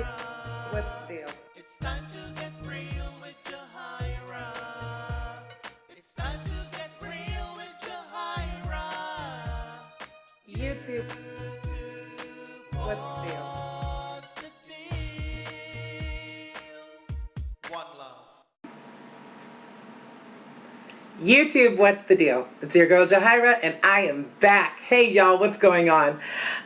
YouTube, what's the deal? It's time to get real with Jahaira. It's time to get real with Jahaira. YouTube, what's the deal? What's the deal? One love. YouTube, what's the deal? It's your girl Jahaira, and I am back. Hey y'all, what's going on?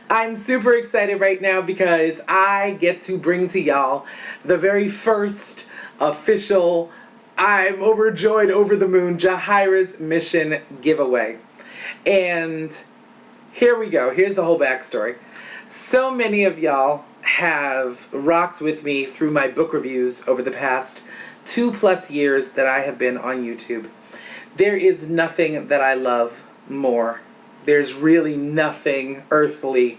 I'm super excited right now because I get to bring to y'all the very first official, I'm overjoyed, over the moon, Jahaira's Mission giveaway. And here we go. Here's the whole backstory. So many of y'all have rocked with me through my book reviews over the past 2+ years that I have been on YouTube. There is nothing that I love more. There's really nothing earthly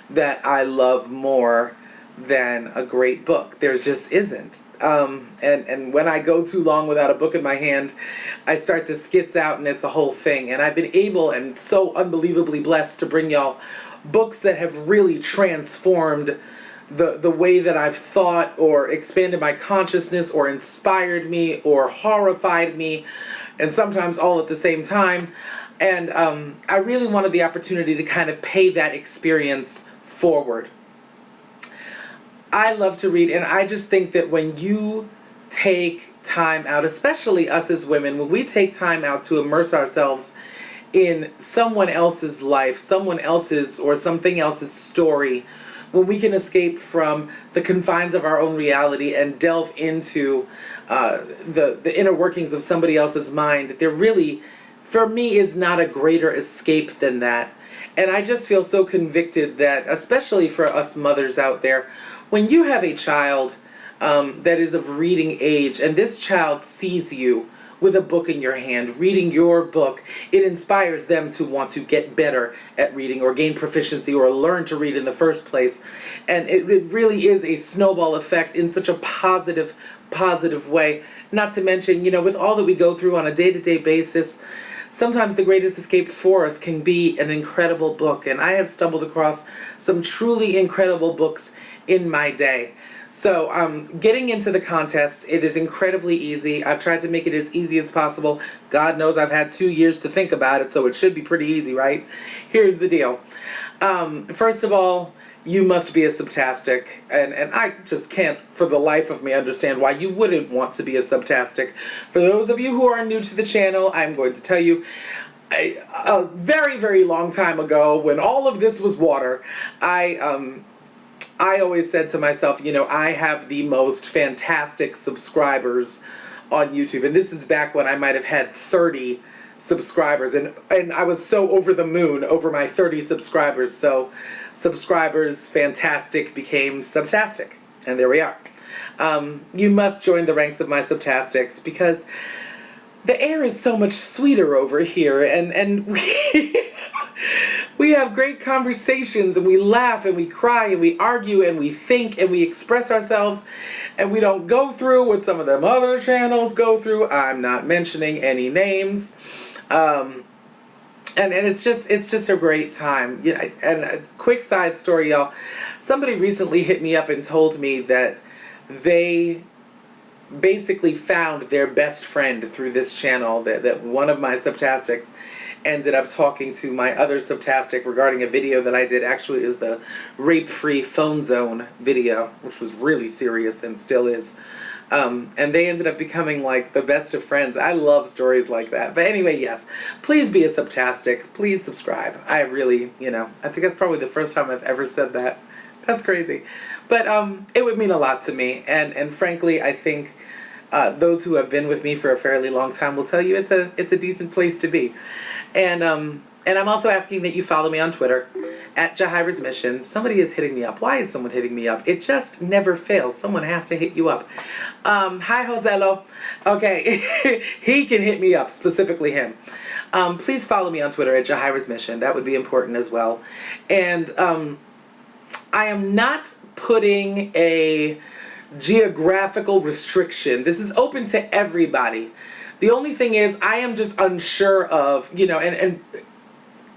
that I love more than a great book. There just isn't. And when I go too long without a book in my hand, I start to skits out and it's a whole thing. And I've been able and so unbelievably blessed to bring y'all books that have really transformed the way that I've thought, or expanded my consciousness, or inspired me, or horrified me, and sometimes all at the same time. And I really wanted the opportunity to kind of pay that experience forward. I love to read, and I just think that when you take time out, especially us as women, when we take time out to immerse ourselves in someone else's life, someone else's or something else's story, when we can escape from the confines of our own reality and delve into the inner workings of somebody else's mind, there really, for me, is not a greater escape than that. And I just feel so convicted that, especially for us mothers out there, when you have a child that is of reading age, and this child sees you with a book in your hand, reading your book, it inspires them to want to get better at reading, or gain proficiency, or learn to read in the first place. And it really is a snowball effect in such a positive way. Not to mention, you know, with all that we go through on a day-to-day basis, sometimes the greatest escape for us can be an incredible book. And I have stumbled across some truly incredible books in my day. So getting into the contest, it is incredibly easy. I've tried to make it as easy as possible. God knows I've had 2 years to think about it, so it should be pretty easy, right? Here's the deal. First of all, you must be a subtastic, and I just can't for the life of me understand why you wouldn't want to be a subtastic. For those of you who are new to the channel, I'm going to tell you, a very, very long time ago, when all of this was water, I always said to myself, you know, I have the most fantastic subscribers on YouTube. And this is back when I might have had 30 subscribers. And I was so over the moon over my 30 subscribers. So subscribers, fantastic, became subtastic. And there we are. You must join the ranks of my subtastics because the air is so much sweeter over here. And we have great conversations, and we laugh, and we cry, and we argue, and we think, and we express ourselves, and we don't go through what some of them other channels go through. I'm not mentioning any names. And it's just a great time. Yeah, and a quick side story, y'all. Somebody recently hit me up and told me that they basically found their best friend through this channel, that one of my subtastics ended up talking to my other subtastic regarding a video that I did. Actually, is the rape-free phone zone video, which was really serious and still is. And they ended up becoming like the best of friends. I love stories like that. But anyway, yes, please be a subtastic. Please subscribe. I really, you know, I think that's probably the first time I've ever said that. That's crazy. But it would mean a lot to me. And frankly, I think those who have been with me for a fairly long time will tell you it's a decent place to be. And I'm also asking that you follow me on Twitter at JahairasMission's. Somebody is hitting me up. Why is someone hitting me up? It just never fails. Someone has to hit you up. Hi, Josello. Okay, he can hit me up, specifically him. Please follow me on Twitter at JahairasMission. That would be important as well. And I am not putting a geographical restriction. This is open to everybody. The only thing is, I am just unsure of, you know, and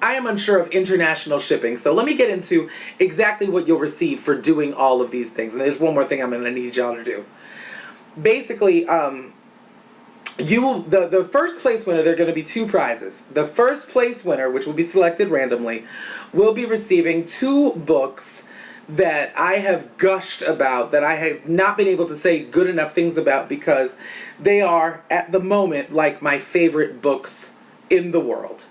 I am unsure of international shipping. So let me get into exactly what you'll receive for doing all of these things. And there's one more thing I'm going to need y'all to do. Basically, you will, the first place winner, there are going to be 2 prizes. The first place winner, which will be selected randomly, will be receiving 2 books that I have gushed about, that I have not been able to say good enough things about, because they are, at the moment, like my favorite books in the world.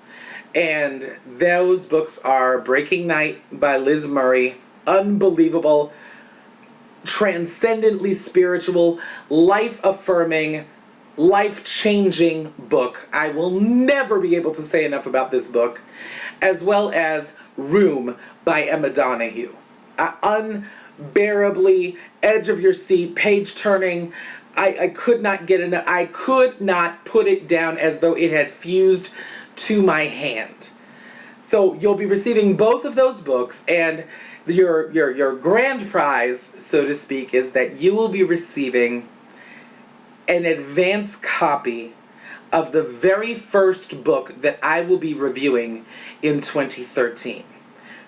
And those books are Breaking Night by Liz Murray, unbelievable, transcendently spiritual, life-affirming, life-changing book. I will never be able to say enough about this book. As well as Room by Emma Donaghue. Unbearably edge-of-your-seat, page-turning. I could not get enough. I could not put it down as though it had fused to my hand. So you'll be receiving both of those books, and your grand prize, so to speak, is that you will be receiving an advance copy of the very first book that I will be reviewing in 2013.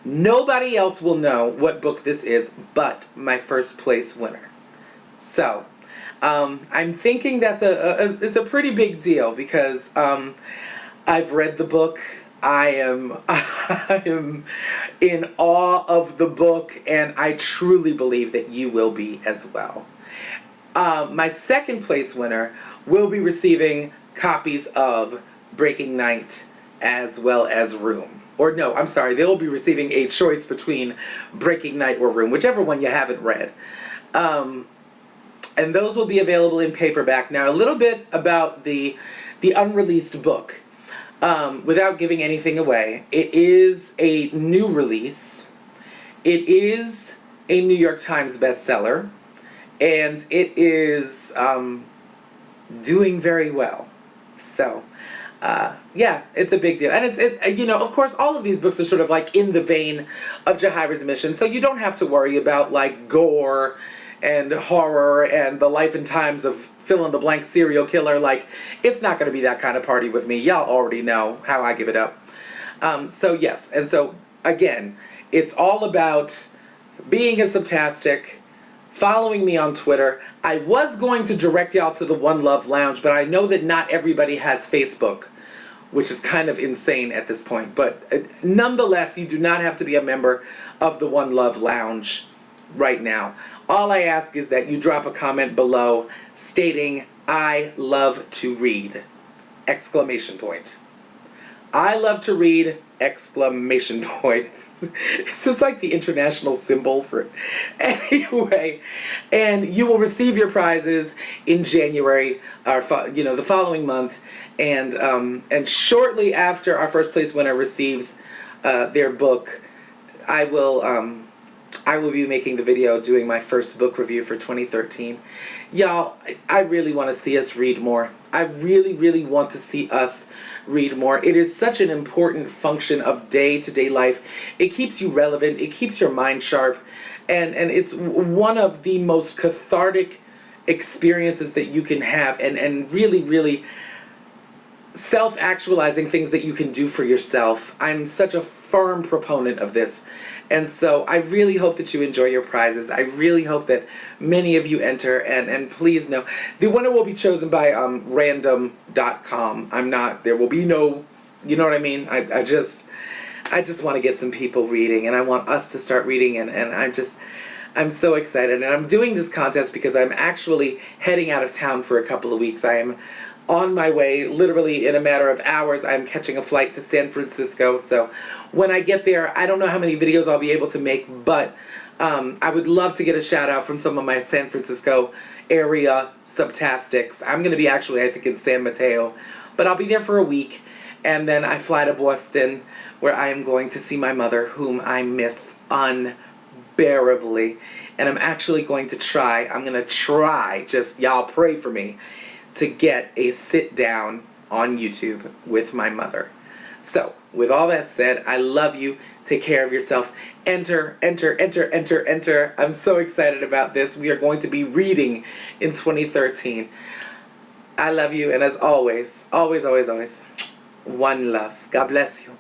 Nobody else will know what book this is but my first place winner. So, I'm thinking that's it's a pretty big deal, because I've read the book. I am in awe of the book, and I truly believe that you will be as well. My second place winner will be receiving copies of Breaking Night as well as Room. Or no, I'm sorry, they will be receiving a choice between Breaking Night or Room, whichever one you haven't read. And those will be available in paperback. Now, a little bit about the unreleased book. Without giving anything away, it is a new release. It is a New York Times bestseller. And it is doing very well. So, yeah, it's a big deal. And it's you know, of course, all of these books are sort of like in the vein of Jahair's Mission, so you don't have to worry about like gore and horror and the life and times of fill-in-the-blank serial killer. Like, it's not going to be that kind of party with me. Y'all already know how I give it up. So yes, and so again, it's all about being a subtastic, following me on Twitter. I was going to direct y'all to the One Love Lounge, but I know that not everybody has Facebook, which is kind of insane at this point. But nonetheless, you do not have to be a member of the One Love Lounge right now. All I ask is that you drop a comment below stating, "I love to read!" Exclamation point. I love to read! Exclamation point. This is like the international symbol for it. Anyway, and you will receive your prizes in January, or the following month, and shortly after our first place winner receives their book, I will be making the video doing my first book review for 2013. Y'all, I really want to see us read more. I really, really want to see us read more. It is such an important function of day-to-day life. It keeps you relevant. It keeps your mind sharp. And it's one of the most cathartic experiences that you can have, and really, really self-actualizing things that you can do for yourself. I'm such a firm proponent of this. And so I really hope that you enjoy your prizes. I really hope that many of you enter, and please know, the winner will be chosen by random.com. There will be no, you know what I mean? I just want to get some people reading, and I want us to start reading, and I'm so excited. And I'm doing this contest because I'm actually heading out of town for a couple of weeks. I am on my way, literally in a matter of hours. I'm catching a flight to San Francisco, so when I get there, I don't know how many videos I'll be able to make, but I would love to get a shout out from some of my San Francisco area subtastics. I'm going to be actually, I think, in San Mateo, but I'll be there for a week, and then I fly to Boston, where I am going to see my mother, whom I miss unbearably, and I'm actually going to try, just y'all pray for me, to get a sit down on YouTube with my mother. So, with all that said, I love you. Take care of yourself. Enter, enter, enter, enter, enter. I'm so excited about this. We are going to be reading in 2013. I love you, and as always, always, always, always, one love. God bless you.